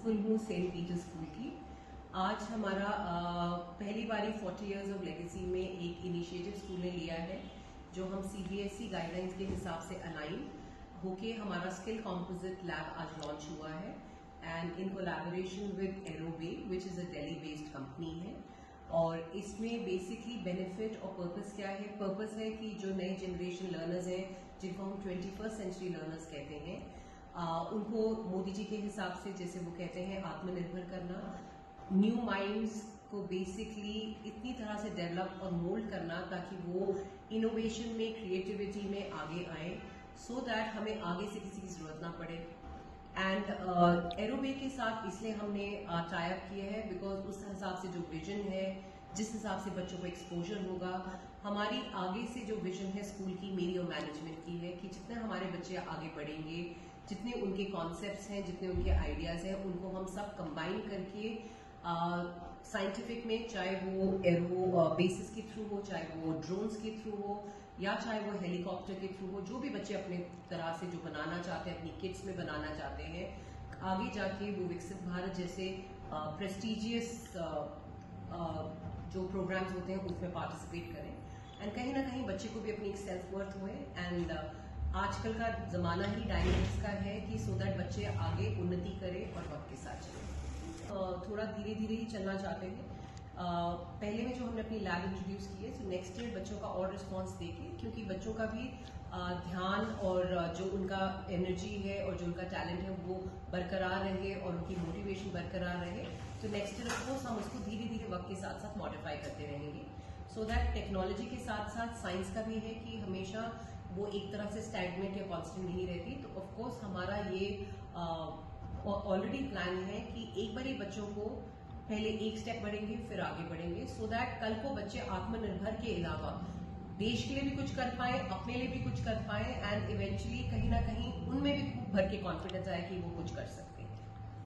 Principal हूँ Saint Peter school की। आज हमारा पहली बारी 40 इयर्स ऑफ लेगेसी में एक इनिशिएटिव स्कूल ने लिया है, जो हम सीबीएसई गाइडलाइंस के हिसाब से अलाइन होके हमारा स्किल कॉम्पोजिट लैब आज लॉन्च हुआ है and in collaboration with Aeroway which is a Delhi based company है। और इसमें बेसिकली बेनिफिट और पर्पस क्या है? पर्पस है कि जो नए जनरेशन लर्नर्स हैं, जिनको हम 21st सेंचुरी लर्नर्स कहते हैं, उनको मोदी जी के हिसाब से, जैसे वो कहते हैं, आत्मनिर्भर करना, न्यू माइंड्स को बेसिकली इतनी तरह से डेवलप और मोल्ड करना ताकि वो इनोवेशन में, क्रिएटिविटी में आगे आए, सो दैट हमें आगे से किसी की जरूरत ना पड़े। एंड एरोवे के साथ इसलिए हमने टाई अप किया है बिकॉज उस हिसाब से जो विजन है, जिस हिसाब से बच्चों को एक्सपोजर होगा, हमारी आगे से जो विजन है स्कूल की, मेरी और मैनेजमेंट की है कि जितने हमारे बच्चे आगे बढ़ेंगे, जितने उनके कॉन्सेप्ट्स हैं, जितने उनके आइडियाज हैं, उनको हम सब कंबाइन करके साइंटिफिक में, चाहे वो एरो बेसिस के थ्रू हो, चाहे वो ड्रोन्स के थ्रू हो, या चाहे वो हेलीकॉप्टर के थ्रू हो, जो भी बच्चे अपने तरह से जो बनाना चाहते हैं, अपनी किट्स में बनाना चाहते हैं, आगे जाके वो विकसित भारत जैसे प्रेस्टिजियस जो प्रोग्राम्स होते हैं उसमें पार्टिसिपेट करें एंड कहीं ना कहीं बच्चे को भी अपनी एक सेल्फ वर्थ हुए। एंड आजकल का जमाना ही डायनेमिक्स का है कि सो दैट बच्चे आगे उन्नति करें और वक्त के साथ चलें। थोड़ा धीरे धीरे ही चलना चाहते हैं। पहले में जो हमने अपनी लैब इंट्रोड्यूस की है, तो नेक्स्ट ईयर बच्चों का और रिस्पांस देके, क्योंकि बच्चों का भी ध्यान और जो उनका एनर्जी है और जो उनका टैलेंट है वो बरकरार रहे और उनकी मोटिवेशन बरकरार रहे, तो नेक्स्ट ईयर ऑफकोर्स हम उसको धीरे धीरे वक्त के साथ साथ मॉडिफाई करते रहेंगे, सो दैट टेक्नोलॉजी के साथ साथ साइंस का भी है कि हमेशा वो एक तरह से स्टैग्नेट या कॉन्स्टेंट नहीं रहती। तो ऑफकोर्स हमारा ये ऑलरेडी प्लान है कि एक बार ही बच्चों को पहले एक स्टेप बढ़ेंगे, फिर आगे बढ़ेंगे, सो दैट कल को बच्चे आत्मनिर्भर के अलावा देश के लिए भी कुछ कर पाए, अपने लिए भी कुछ कर पाए, एंड इवेंचुअली कहीं ना कहीं उनमें भी खूब भर के कॉन्फिडेंस आए कि वो कुछ कर सकते हैं।